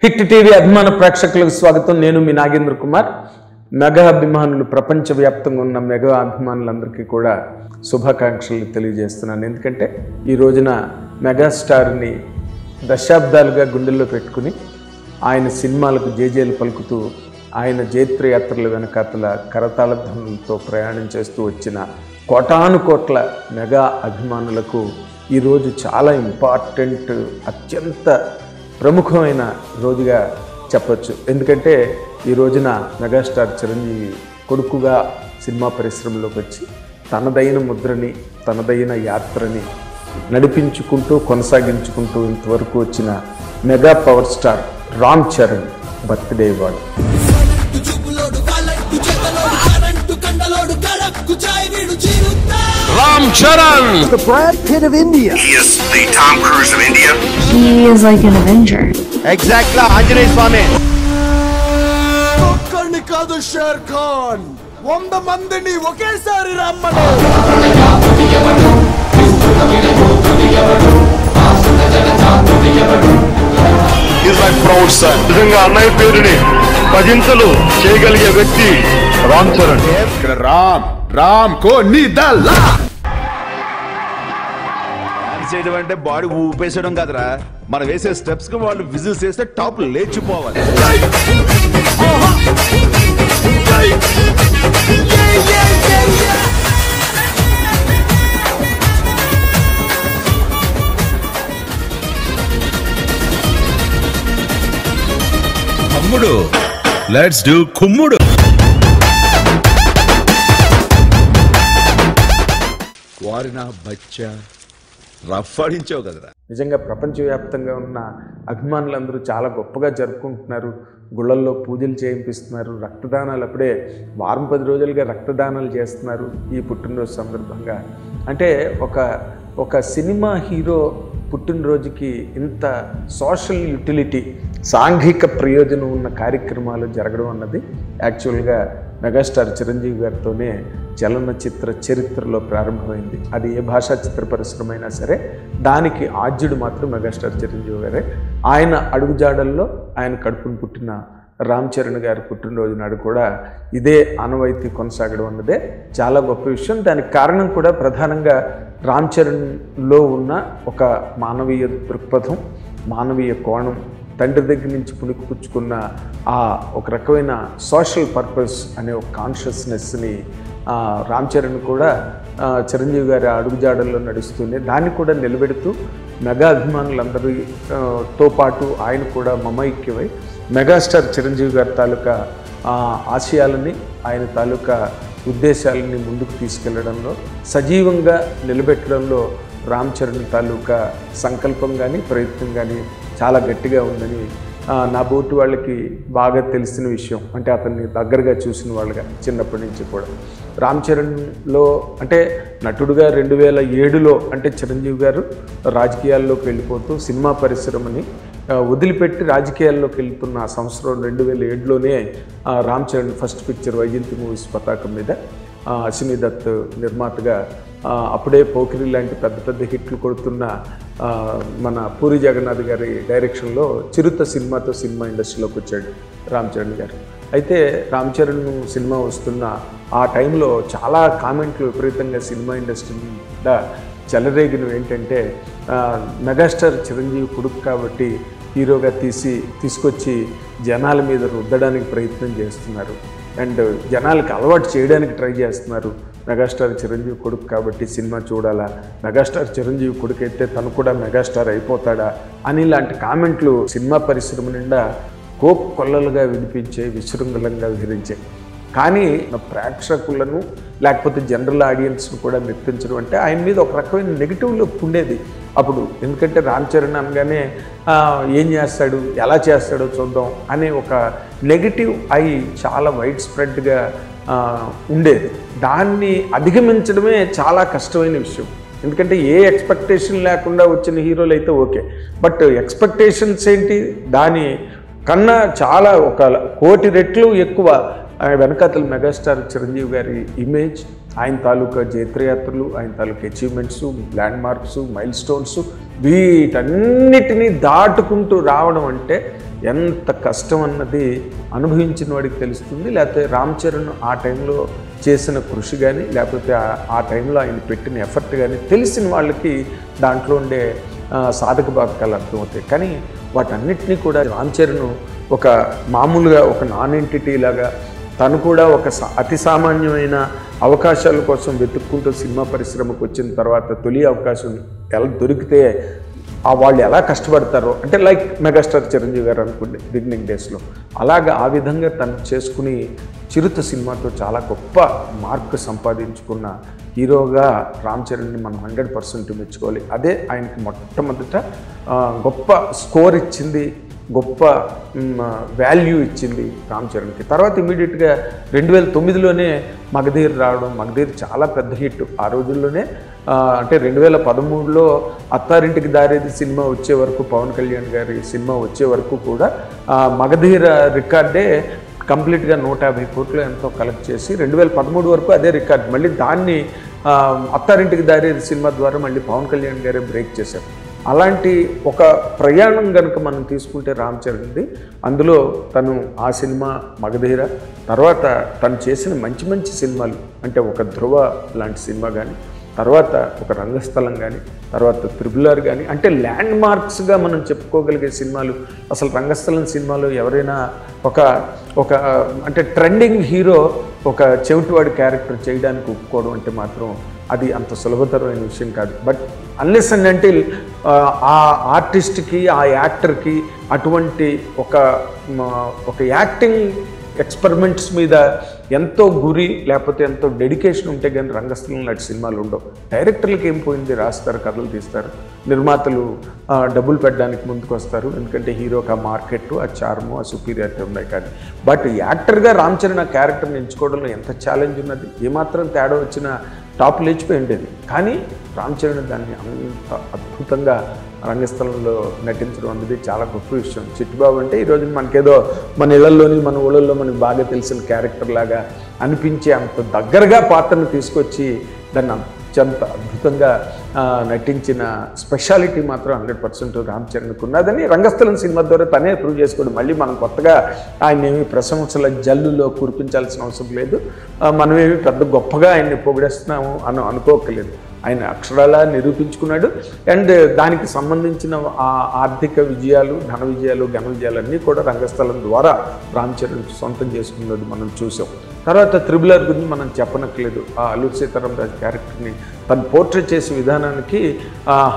Hit TV అభిమాన ప్రేక్షకులకు స్వాగతం. నేను మీ నాగేంద్ర కుమార్. మెగా అభిమానులు ప్రపంచవ్యాప్తంగా ఉన్న మెగా అభిమానులందరికీ కూడా శుభాకాంక్షలు తెలియజేస్తున్నాను. ఎందుకంటే ఈ రోజున మెగాస్టార్ని దశాబ్దాలుగా గుండెల్లో పెట్టుకుని ఆయన సినిమాలకు జేజేలు పలుకుతూ ఆయన జైత్రయాత్రల వెనకాతల కరతాళ ధ్వనులతో ప్రయాణం చేస్తూ వచ్చిన కోటాను కోట్ల మెగా అభిమానులకు ఈరోజు చాలా ఇంపార్టెంట్, అత్యంత ప్రముఖమైన రోజుగా చెప్పచ్చు. ఎందుకంటే ఈ రోజున మెగాస్టార్ చిరంజీవి కొడుకుగా సినిమా పరిశ్రమలోకి వచ్చి తనదైన ముద్రని, తనదైన యాత్రని నడిపించుకుంటూ కొనసాగించుకుంటూ ఇంతవరకు వచ్చిన mega power star Ram Charan birthday ఇవాళ. Ram Charan, the Brad Pitt of India. he is the Tom Cruise of India. He is like an Avenger. Exactly, Anjaneya Swami. ఒక్కర్ని కాదు షేర్ ఖాన్, 100 మందిని ఒకేసారి రమ్మను. He's my proud son. నిజంగా అన్నయ్య పేరుని భజించలు చేయగలిగే వ్యక్తి రామ్ చరణ్. రామ్ కో నిదలా చేయడం అంటే బాడీ ఊపేసడం కాదురా, మనం వేసే స్టెప్స్ కి వాళ్ళు విజిల్స్ చేస్తే టాప్ లేచిపోవాలి. తమ్ముడు, లెట్స్ డూ కుమ్ముడు. వారినా బచ్చా రఫ్ ఆడించావు కదరా. నిజంగా ప్రపంచవ్యాప్తంగా ఉన్న అభిమానులందరూ చాలా గొప్పగా జరుపుకుంటున్నారు. గుళ్ళల్లో పూజలు చేయింపిస్తున్నారు, రక్తదానాలు అప్పుడే వారం 10 రోజులుగా రక్తదానాలు చేస్తున్నారు ఈ పుట్టినరోజు సందర్భంగా. అంటే ఒక సినిమా హీరో పుట్టినరోజుకి ఇంత సోషల్ యూటిలిటీ, సాంఘిక ప్రయోజనం ఉన్న కార్యక్రమాలు జరగడం అన్నది యాక్చువల్గా మెగాస్టార్ చిరంజీవి గారితోనే చలనచిత్ర చరిత్రలో ప్రారంభమైంది. అది ఏ భాషా చిత్ర పరిశ్రమ అయినా సరే దానికి ఆద్యుడు మాత్రం మెగాస్టార్ చిరంజీవి గారే. ఆయన అడుగుజాడల్లో ఆయన కడుపును పుట్టిన రామ్ చరణ్ గారి పుట్టినరోజు నాడు కూడా ఇదే ఆనవాయితీ కొనసాగడం అన్నదే చాలా గొప్ప విషయం. దానికి కారణం కూడా ప్రధానంగా రామ్ చరణ్లో ఉన్న ఒక మానవీయ దృక్పథం, మానవీయ కోణం, తండ్రి దగ్గర నుంచి పుణికిపుచ్చుకున్న ఆ ఒక రకమైన సోషల్ పర్పస్ అనే ఒక కాన్షియస్నెస్ని రామ్ చరణ్ కూడా చిరంజీవి గారి అడుగుజాడల్లో నడుస్తూనే దాన్ని కూడా నిలబెడుతూ మెగా అభిమానులందరితో పాటు ఆయన కూడా మమైక్యమై మెగాస్టార్ చిరంజీవి గారి తాలూకా ఆశయాలని, ఆయన తాలూకా ఉద్దేశాలని ముందుకు తీసుకెళ్లడంలో, సజీవంగా నిలబెట్టడంలో రామ్ చరణ్ తాలూకా సంకల్పం కానీ ప్రయత్నం కానీ చాలా గట్టిగా ఉందని నా బోటి వాళ్ళకి బాగా తెలిసిన విషయం. అంటే అతన్ని దగ్గరగా చూసిన వాళ్ళగా చిన్నప్పటి నుంచి కూడా. రామ్ చరణ్లో అంటే నటుడుగా 2007లో అంటే చిరంజీవి గారు రాజకీయాల్లోకి వెళ్ళిపోతూ సినిమా పరిశ్రమని వదిలిపెట్టి రాజకీయాల్లోకి వెళ్తున్న ఆ సంవత్సరం 2007లోనే Ram Charan first picture Vyjayanthi movies పతాకం మీద అశ్విని దత్ నిర్మాతగా అప్పుడే పోకిరి లాంటి పెద్ద పెద్ద హిట్లు కొడుతున్న మన పూరి జగన్నాథ్ గారి డైరెక్షన్లో చిరుత సినిమాతో సినిమా ఇండస్ట్రీలోకి వచ్చాడు రామ్ చరణ్ గారు. అయితే రామ్ చరణ్ సినిమా వస్తున్న ఆ టైంలో చాలా కామెంట్లు విపరీతంగా సినిమా ఇండస్ట్రీ మీద చెలరేగినవి. ఏంటంటే మెగాస్టార్ చిరంజీవి కొడుకు కాబట్టి హీరోగా తీసుకొచ్చి జనాల మీద రుద్దడానికి ప్రయత్నం చేస్తున్నారు, అండ్ జనాలకి అలవాటు చేయడానికి ట్రై చేస్తున్నారు. మెగాస్టార్ చిరంజీవి కొడుకు కాబట్టి సినిమా చూడాలా, మెగాస్టార్ చిరంజీవి కొడుకు అయితే తను కూడా మెగాస్టార్ అయిపోతాడా అని ఇలాంటి కామెంట్లు సినిమా పరిశ్రమ నిండా కోప్ కొల్లలుగా వినిపించే, విశృంఖలంగా విహరించాయి. కానీ ప్రేక్షకులను లేకపోతే జనరల్ ఆడియన్స్ను కూడా మెప్పించడం అంటే ఆయన మీద ఒక రకమైన నెగిటివ్ లుక్ ఉండేది అప్పుడు. ఎందుకంటే రామ్ చరణ్ అనగానే ఏం చేస్తాడు, ఎలా చేస్తాడో చూద్దాం అనే ఒక నెగిటివ్ అయి చాలా వైడ్ స్ప్రెడ్గా ఉండేది. దాన్ని అధిగమించడమే చాలా కష్టమైన విషయం. ఎందుకంటే ఏ ఎక్స్పెక్టేషన్ లేకుండా వచ్చిన హీరోలు అయితే ఓకే, బట్ ఎక్స్పెక్టేషన్స్ ఏంటి, దాని కన్నా చాలా 1 కోటి రెట్లు ఎక్కువ వెనకాతల మెగాస్టార్ చిరంజీవి గారి ఇమేజ్, ఆయన తాలూకా జైత్రయాత్రలు, ఆయన తాలూకా achievements, landmarks, milestones, వీటన్నిటినీ దాటుకుంటూ రావడం అంటే ఎంత కష్టం అన్నది అనుభవించిన వాడికి తెలుస్తుంది. లేకపోతే రామ్ చరణ్ ఆ టైంలో చేసిన కృషి కానీ లేకపోతే ఆ టైంలో ఆయన పెట్టిన ఎఫర్ట్ కానీ తెలిసిన వాళ్ళకి దాంట్లో ఉండే సాధక బాధకాలు అర్థమవుతాయి. కానీ వాటన్నిటినీ కూడా రామ్ చరణ్ ఒక మామూలుగా ఒక నాన్ ఎంటిటీ లాగా తను కూడా ఒక అతి సామాన్యమైన అవకాశాల కోసం వెతుక్కుంటూ సినిమా పరిశ్రమకు వచ్చిన తర్వాత తొలి అవకాశం ఎలా దొరికితే వాళ్ళు ఎలా కష్టపడతారో, అంటే లైక్ మెగాస్టార్ చిరంజీవి గారు అనుకోండి బిగినింగ్ డేస్లో, అలాగా ఆ విధంగా తను చేసుకుని చిరుత సినిమాతో చాలా గొప్ప మార్క్ సంపాదించుకున్న హీరోగా రామ్ చరణ్ని మనం 100% మెచ్చుకోవాలి. అదే ఆయనకి మొట్టమొదట గొప్ప స్కోర్ ఇచ్చింది, గొప్ప వాల్యూ ఇచ్చింది రామ్ చరణ్కి. తర్వాత ఇమీడియట్గా 2009లోనే మగధీర్ రావడం, మగధీర్ చాలా పెద్ద హిట్ ఆ రోజుల్లోనే. అంటే 2013లో అత్తారింటికి దారేది సినిమా వచ్చే వరకు, పవన్ కళ్యాణ్ గారి సినిమా వచ్చే వరకు కూడా మగధీర రికార్డే కంప్లీట్గా 150 కోట్లు ఎంతో కలెక్ట్ చేసి 2013 వరకు అదే రికార్డ్. మళ్ళీ దాన్ని అత్తారింటికి దారేది సినిమా ద్వారా మళ్ళీ పవన్ కళ్యాణ్ గారే బ్రేక్ చేశారు. అలాంటి ఒక ప్రయాణం కనుక మనం తీసుకుంటే రామ్ చరణ్ది, అందులో తను ఆ సినిమా మగధీర తర్వాత తను చేసిన మంచి మంచి సినిమాలు, అంటే ఒక ధ్రువ లాంటి సినిమా కానీ, తర్వాత ఒక రంగస్థలం కానీ, తర్వాత త్రిబుల్ కానీ, అంటే ల్యాండ్ మార్క్స్గా మనం చెప్పుకోగలిగే సినిమాలు. అసలు రంగస్థలం సినిమాలో ఎవరైనా ఒక అంటే ట్రెండింగ్ హీరో ఒక చెవిటివాడి క్యారెక్టర్ చేయడానికి ఒప్పుకోవడం అంటే మాత్రం అది అంత సులభతరమైన విషయం కాదు. బట్ అన్లెస్ అండ్ అంటిల్ ఆ ఆర్టిస్ట్కి, ఆ యాక్టర్కి అటువంటి ఒక యాక్టింగ్ ఎక్స్పెరిమెంట్స్ మీద ఎంతో గురి లేకపోతే ఎంతో డెడికేషన్ ఉంటే కానీ రంగస్థలం లాంటి సినిమాలు ఉండవు. డైరెక్టర్లకి ఏం పోయింది, రాస్తారు, కథలు తీస్తారు, నిర్మాతలు డబ్బులు పెట్టడానికి ముందుకు వస్తారు, ఎందుకంటే హీరోకి ఆ మార్కెట్, ఆ చార్ము, ఆ సుపీరియారిటీ ఉన్నాయి. కానీ బట్ యాక్టర్గా రామ్ చరణ్ ఆ క్యారెక్టర్ని ఎంచుకోవడంలో ఎంత ఛాలెంజ్ ఉన్నది, ఏమాత్రం తేడా వచ్చినా టాప్ లేచిపోయి ఉండేది. కానీ రామ్ చరణ్ దాన్ని అంత అద్భుతంగా రంగస్థలంలో నటించడం అనేది చాలా గొప్ప విషయం. చిట్టిబాబు అంటే ఈరోజు మనకేదో మన ఇళ్లలోని మన ఊళ్ళల్లో మనకు బాగా తెలిసిన క్యారెక్టర్ లాగా అనిపించే అంత దగ్గరగా పాత్రను తీసుకొచ్చి దాన్ని అత్యంత అద్భుతంగా నటించిన స్పెషాలిటీ మాత్రం 100% రామ్ చరణ్కి ఉన్నదని రంగస్థలం సినిమా ద్వారా తనే ప్రూవ్ చేసుకోవడం. మళ్ళీ మనం కొత్తగా ఆయన ఏమి ప్రశంసల జల్లులో కురిపించాల్సిన అవసరం లేదు, మనమేమి పెద్ద గొప్పగా ఆయన్ని పొగిడేస్తున్నాము అని అనుకోకలేదు. ఆయన అక్షరాలా నిరూపించుకున్నాడు. అండ్ దానికి సంబంధించిన ఆ ఆర్థిక విజయాలు, ఘన విజయాలు, ఘన విజయాలు అన్నీ కూడా రంగస్థలం ద్వారా రామ్ చరణ్ సొంతం చేసుకున్నది మనం చూసాం. తర్వాత త్రిబుల్ ఆర్ గురించి మనం చెప్పనట్లేదు. ఆ అల్లూరి సీతారామరాజు క్యారెక్టర్ని తను పోర్ట్రేట్ చేసే విధానానికి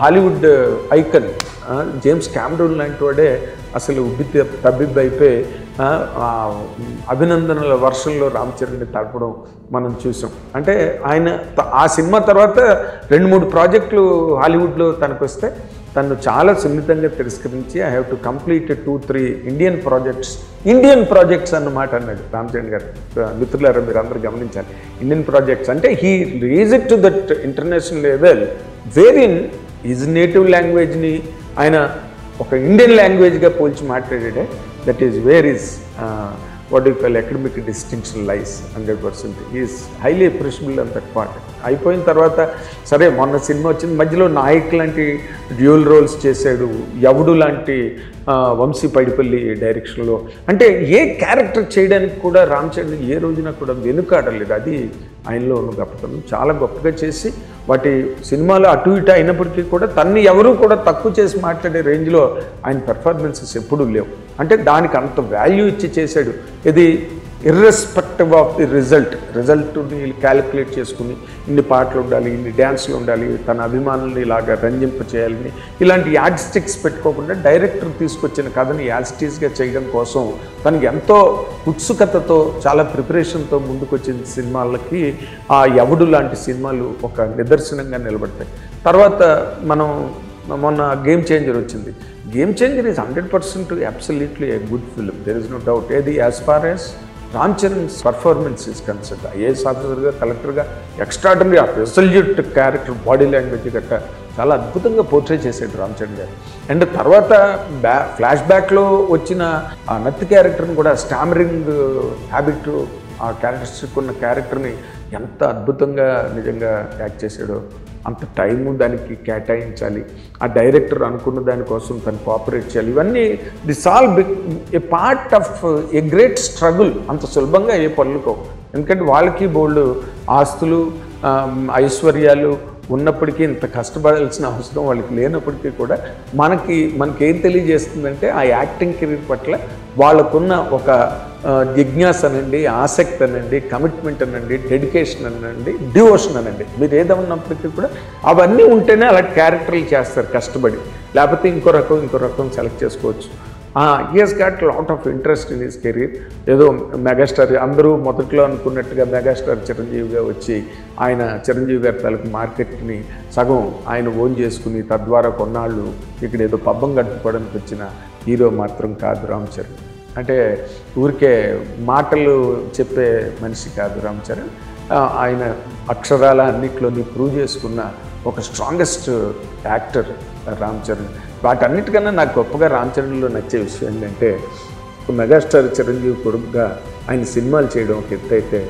హాలీవుడ్ ఐకన్ జేమ్స్ క్యామరూన్ లాంటి వాడే అసలు తబ్బిబ్బైపోయి అభినందనల వర్షంలో రామ్ చరణ్ని తడపడం మనం చూసాం. అంటే ఆయన ఆ సినిమా తర్వాత 2-3 ప్రాజెక్టులు హాలీవుడ్లో తనకు వస్తే తను చాలా సున్నితంగా తిరస్కరించి I have to complete 2-3 Indian projects అన్నమాట అన్నాడు రామ్ చరణ్ గారు. మిత్రులారా మీరు అందరూ గమనించాలి, ఇండియన్ ప్రాజెక్ట్స్ అంటే he raised it to that international level where in his native లాంగ్వేజ్ని ఆయన ఒక ఇండియన్ లాంగ్వేజ్గా పోల్చి మాట్లాడాడే. That is where is what you call academic distinction lies 100%. Is highly appreciable and that part. అయిపోయిన తర్వాత సరే మొన్న సినిమా వచ్చింది, మధ్యలో నాయక్ లాంటి డ్యూయల్ రోల్స్ చేశాడు, యవుడు లాంటి వంశీ పైడిపల్లి డైరెక్షన్లో. అంటే ఏ క్యారెక్టర్ చేయడానికి కూడా రామ్ చరణ్ ఏ రోజున కూడా వెనుకాడలేదు. అది ఆయనలో ఉన్న గొప్పతనం. చాలా గొప్పగా చేసి వాటి సినిమాలు అటు ఇటు అయినప్పటికీ కూడా తన్ని ఎవరూ కూడా తక్కువ చేసి మాట్లాడే రేంజ్లో ఆయన పెర్ఫార్మెన్సెస్ ఎప్పుడూ లేవు. అంటే దానికి అంత వాల్యూ ఇచ్చి చేశాడు. ఇది ఇర్రెస్పెక్టివ్ ఆఫ్ ది రిజల్ట్ని క్యాలిక్యులేట్ చేసుకుని ఇన్ని పాటలు ఉండాలి, ఇన్ని డ్యాన్స్లు ఉండాలి, తన అభిమానుల్ని ఇలాగా రంజింప చేయాలని ఇలాంటి యాడ్ స్టిక్స్ పెట్టుకోకుండా డైరెక్టర్ తీసుకొచ్చిన కథని యాడ్స్టీస్గా చేయడం కోసం తనకి ఎంతో ఉత్సుకతతో చాలా ప్రిపరేషన్తో ముందుకొచ్చిన సినిమాలకి ఆ యవుడు లాంటి సినిమాలు ఒక నిదర్శనంగా నిలబడతాయి. తర్వాత మనం మొన్న గేమ్ చేంజర్ వచ్చింది. Game changer is 100% absolutely a good film, there is no doubt. ఏది as far as Ram Charan's performance is concern, IAS ఆఫీసర్గా, కలెక్టర్గా extraordinary absolute character, body language గట్ట చాలా అద్భుతంగా పోర్ట్రే చేశాడు రామ్ చరణ్ గారు. అండ్ తర్వాత ఫ్లాష్ బ్యాక్లో వచ్చిన ఆ నత్తి క్యారెక్టర్ని కూడా స్టామరింగ్ హ్యాబిట్, ఆ క్యారెక్టరిస్టిక్ ఉన్న క్యారెక్టర్ని ఎంత అద్భుతంగా నిజంగా యాక్ట్ చేశాడో అంత టైము దానికి కేటాయించాలి, ఆ డైరెక్టర్ అనుకున్న దానికోసం తను కోఆపరేట్ చేయాలి. ఇవన్నీ this all A part of a great struggle. అంత సులభంగా ఏ పనులకో, ఎందుకంటే వాళ్ళకి బోల్డ్ ఆస్తులు ఐశ్వర్యాలు ఉన్నప్పటికీ ఇంత కష్టపడాల్సిన అవసరం వాళ్ళకి లేనప్పటికీ కూడా మనకేం తెలియజేస్తుందంటే ఆ యాక్టింగ్ కెరీర్ పట్ల వాళ్ళకున్న ఒక జిజ్ఞాస అనండి, ఆసక్తి అనండి, కమిట్మెంట్ అనండి, డెడికేషన్ అనండి, డివోషన్ అనండి, మీరు ఏదన్నప్పటికీ కూడా అవన్నీ ఉంటేనే అలా క్యారెక్టర్లు చేస్తారు కష్టపడి. లేకపోతే ఇంకో రకం సెలెక్ట్ చేసుకోవచ్చు. He has got lot of interest in his career. ఏదో మెగాస్టార్ అందరూ మొదట్లో అనుకున్నట్టుగా మెగాస్టార్ చిరంజీవిగా వచ్చి ఆయన చిరంజీవి గారి తాలూకు మార్కెట్ని సగం ఆయన ఓన్ చేసుకుని తద్వారా కొన్నాళ్ళు ఇక్కడ ఏదో పబ్బం గడుపుకోవడానికి వచ్చిన హీరో మాత్రం కాదు రామ్ చరణ్. అంటే ఊరికే మాటలు చెప్పే మనిషి కాదు రామ్ చరణ్. ఆయన అక్షరాల అన్నిట్లోని ప్రూవ్ చేసుకున్న ఒక స్ట్రాంగెస్ట్ యాక్టర్ రామ్ చరణ్. వాటన్నిటికన్నా నాకు గొప్పగా రామ్ చరణ్లో నచ్చే విషయం ఏంటంటే, మెగాస్టార్ చిరంజీవి కొడుకుగా ఆయన సినిమాలు చేయడం ఒక ఎత్తు అయితే,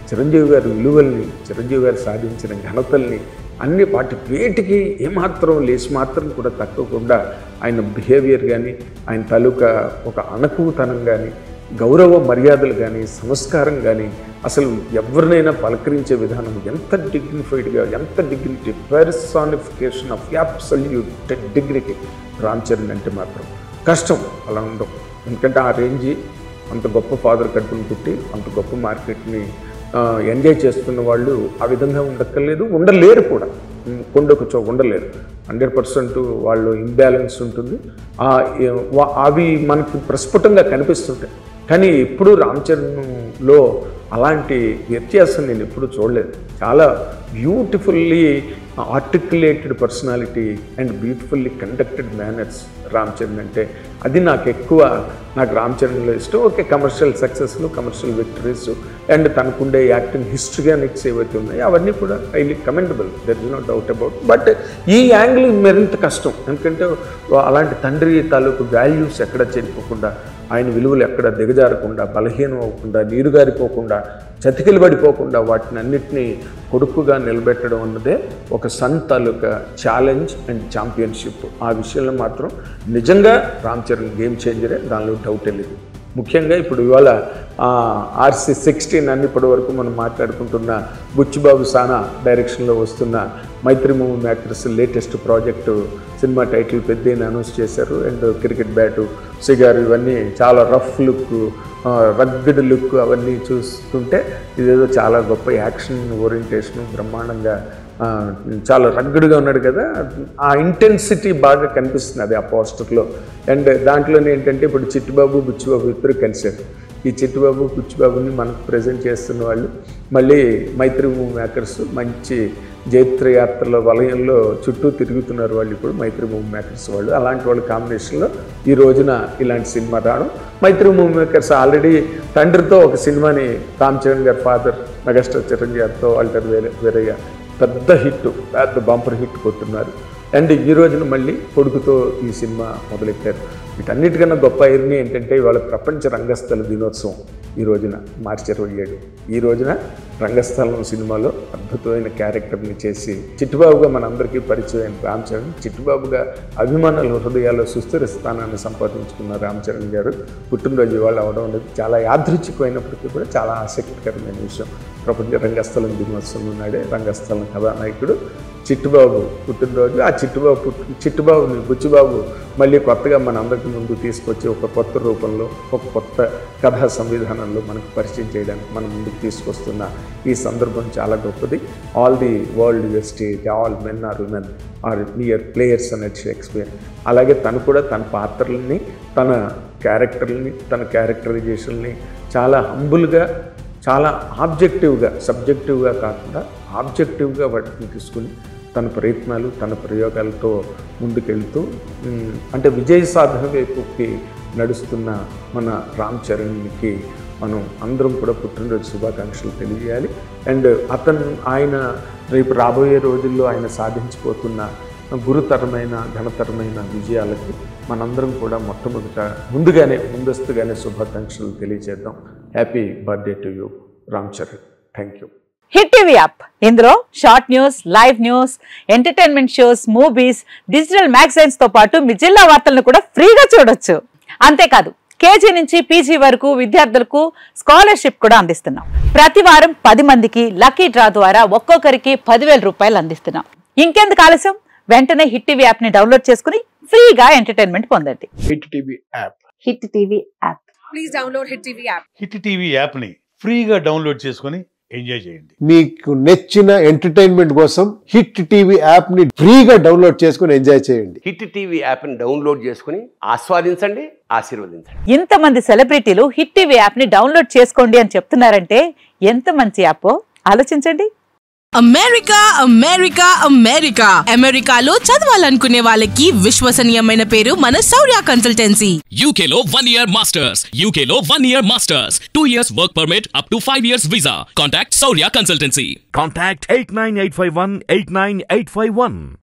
చిరంజీవి గారి విలువల్ని, చిరంజీవి గారు సాధించిన ఘనతల్ని అన్ని వాటి వేటికి ఏమాత్రం లేచి మాత్రం కూడా తక్కకుండా ఆయన బిహేవియర్ కానీ, ఆయన తాలూకా ఒక అణకువతనం కానీ, గౌరవ మర్యాదలు కానీ, సంస్కారం కానీ, అసలు ఎవరినైనా పలకరించే విధానం ఎంత డిగ్నిఫైడ్గా, ఎంత dignity, personification of absolute dignity. Ram Charan అంటే మాత్రం కష్టం అలా ఉండవు. ఎందుకంటే ఆ రేంజి, అంత గొప్ప ఫాదర్ కడుపుని పుట్టి అంత గొప్ప మార్కెట్ని ఎంజాయ్ చేస్తున్న వాళ్ళు ఆ విధంగా ఉండక్కర్లేదు, ఉండలేరు కూడా. కొండొకచో ఉండలేరు. 100% వాళ్ళు ఇంబ్యాలెన్స్ ఉంటుంది. అవి మనకు ప్రస్ఫుటంగా కనిపిస్తుంటాయి. కానీ ఎప్పుడూ రామ్ చరణ్లో అలాంటి వ్యత్యాసం నేను ఎప్పుడూ చూడలేదు. చాలా beautifully articulated personality and beautifully conducted manners Ram Charan అంటే. అది నాకు రామ్ చరణ్లో ఇష్టం. ఓకే, కమర్షియల్ సక్సెస్లు, కమర్షియల్ విక్టరీస్ అండ్ తనకుండే యాక్టింగ్ హిస్టరీనిక్స్ ఏవైతే ఉన్నాయో అవన్నీ కూడా highly commendable, there is no doubt about. But ఈ యాంగిల్ మరింత కష్టం. ఎందుకంటే అలాంటి తండ్రి తాలూకు వాల్యూస్ ఎక్కడ చెడిపోకుండా, ఆయన విలువలు ఎక్కడ దిగజారకుండా, బలహీనం అవ్వకుండా, నీరుగారిపోకుండా, చతికిలు పడిపోకుండా వాటిని అన్నిటినీ కొడుకుగా నిలబెట్టడం అన్నదే ఒక సన్ తాలూకా ఛాలెంజ్ అండ్ ఛాంపియన్షిప్. ఆ విషయంలో మాత్రం నిజంగా రామ్ చరణ్ గేమ్ చేంజరే, దానిలో డౌటే లేదు. ముఖ్యంగా ఇప్పుడు ఇవాళ RC16 అని ఇప్పటి వరకు మనం మాట్లాడుకుంటున్న బుచ్చిబాబు సానా డైరెక్షన్లో వస్తున్న Mythri movie makers latest project cinema title పెద్ద అనౌన్స్ చేశారు. అండ్ క్రికెట్ బ్యాటు, సిగారు, ఇవన్నీ చాలా రఫ్ లుక్, రగ్గడ్ లుక్ అవన్నీ చూస్తుంటే ఇదేదో చాలా గొప్ప యాక్షన్ ఓరియంటేషను, బ్రహ్మాండంగా చాలా రగ్గడ్గా ఉన్నాడు కదా, ఆ ఇంటెన్సిటీ బాగా కనిపిస్తుంది అది ఆ పోస్టర్లో. అండ్ దాంట్లోనే ఏంటంటే ఇప్పుడు చిట్టుబాబు బుచ్చిబాబు ఇద్దరు కలిశారు. ఈ చిట్టుబాబు బుచ్చిబాబుని మనకు ప్రజెంట్ చేస్తున్న వాళ్ళు మళ్ళీ మైత్రి మూవీ మేకర్స్ మంచి జైత్రయాత్రల వలయంలో చుట్టూ తిరుగుతున్నారు వాళ్ళు ఇప్పుడు మైత్రి మూవీ మేకర్స్ వాళ్ళు. అలాంటి వాళ్ళ కాంబినేషన్లో ఈ రోజున ఇలాంటి సినిమా రావడం. మైత్రి మూవీ మేకర్స్ ఆల్రెడీ తండ్రితో ఒక సినిమాని రామ్ చరణ్ గారి ఫాదర్ మెగాస్టార్ చిరంజీవి గారితో ఆల్టర్ వేరయ్య పెద్ద బంపర్ హిట్ కొట్టున్నారు. అండ్ ఈ రోజున మళ్ళీ కొడుకుతో ఈ సినిమా మొదలెట్టారు. వీటన్నిటికన్నా గొప్ప ఐర్నీ ఏంటంటే ఇవాళ ప్రపంచ రంగస్థల దినోత్సవం ఈ రోజున మార్చి 27. ఈ రోజున రంగస్థలం సినిమాలో అద్భుతమైన క్యారెక్టర్ని చేసి చిట్టుబాబుగా మనందరికీ పరిచయం రామ్ చరణ్, చిట్టుబాబుగా అభిమానుల హృదయాల్లో సుస్థిర స్థానాన్ని సంపాదించుకున్న రామ్ చరణ్ గారు పుట్టినరోజు ఇవాళ అవడం అనేది చాలా యాదృచ్ఛికమైనప్పటికీ కూడా చాలా ఆసక్తికరమైన విషయం. ప్రపంచ రంగస్థలం దినోత్సవం నాడే రంగస్థలం కథానాయకుడు చిట్టుబాబు పుట్టినరోజు. ఆ చిట్టుబాబుని బుచ్చిబాబు మళ్ళీ కొత్తగా మన అందరికీ ముందు తీసుకొచ్చి ఒక కొత్త రూపంలో, ఒక కొత్త కథా సంవిధానంలో మనకు పరిచయం చేయడానికి మన ముందుకు తీసుకొస్తున్న ఈ సందర్భం చాలా గొప్పది. All the world your stage, all men are women are near players అనేది షేక్స్పియర్. అలాగే తను కూడా తన పాత్రల్ని, తన క్యారెక్టర్ని, తన క్యారెక్టరైజేషన్ని చాలా హంబుల్గా, చాలా ఆబ్జెక్టివ్గా, సబ్జెక్టివ్గా కాకుండా ఆబ్జెక్టివ్గా వాటిని తీసుకుని తన ప్రయత్నాలు, తన ప్రయోగాలతో ముందుకెళ్తూ అంటే విజయ సాధన వైపుకి నడుస్తున్న మన రామ్ చరణ్కి మనం అందరం కూడా పుట్టినరోజు శుభాకాంక్షలు తెలియజేయాలి. అండ్ ఆయన రేపు రాబోయే రోజుల్లో ఆయన సాధించిపోతున్న గురుతరమైన, ఘనతరమైన విజయాలకి మనందరం కూడా ముందస్తుగానే శుభాకాంక్షలు తెలియజేద్దాం. Happy birthday to you Ram Charan. Thank you. Hit TV app. ఇందులో short news, live news, entertainment shows, movies, digital magazines తో పాటు మీ జిల్లా వార్తలను కూడా ఫ్రీగా చూడొచ్చు. అంతేకాదు కేజీ నుంచి పీజీ వరకు విద్యార్థులకు స్కాలర్షిప్ కూడా అందిస్తున్నాం. ప్రతి వారం 10 మందికి లక్కీ డ్రా ద్వారా ఒక్కొక్కరికి 10,000 రూపాయలు అందిస్తున్నాం. ఇంకెందుకు ఆలస్యం, వెంటనే హిట్ టీవీ యాప్ ని డౌన్లోడ్ చేసుకుని ఫ్రీగా ఎంటర్టైన్మెంట్ పొందండి. Hit TV app. Hit TV app. Please download hit TV app. Hit TV app ని ఫ్రీగా డౌన్లోడ్ చేసుకుని ఎంజాయ్ చేయండి. మీకు నచ్చిన ఎంటర్టైన్మెంట్ కోసం హిట్ టీవీ యాప్ ని ఫ్రీగా డౌన్లోడ్ చేసుకుని ఎంజాయ్ చేయండి. హిట్ టీవీ యాప్ ని డౌన్లోడ్ చేసుకుని ఆస్వాదించండి, ఆశీర్వదించండి. ఇంతమంది సెలబ్రిటీలు హిట్ టీవీ యాప్ ని డౌన్లోడ్ చేసుకోండి అని చెప్తున్నారంటే ఎంత మంచి యాప్ ఆలోచించండి. అమెరికా అమెరికా అమెరికా అమెరికాలో చదవాలనుకునే వాళ్ళకి విశ్వసనీయమైన పేరు మన శౌర్య కన్సల్టెన్సీ. UK లో 1 year masters, UK లో 1 year masters, 2 years work permit up to 5 years visa. Contact Saurya Consultancy. Contact 89851 89851.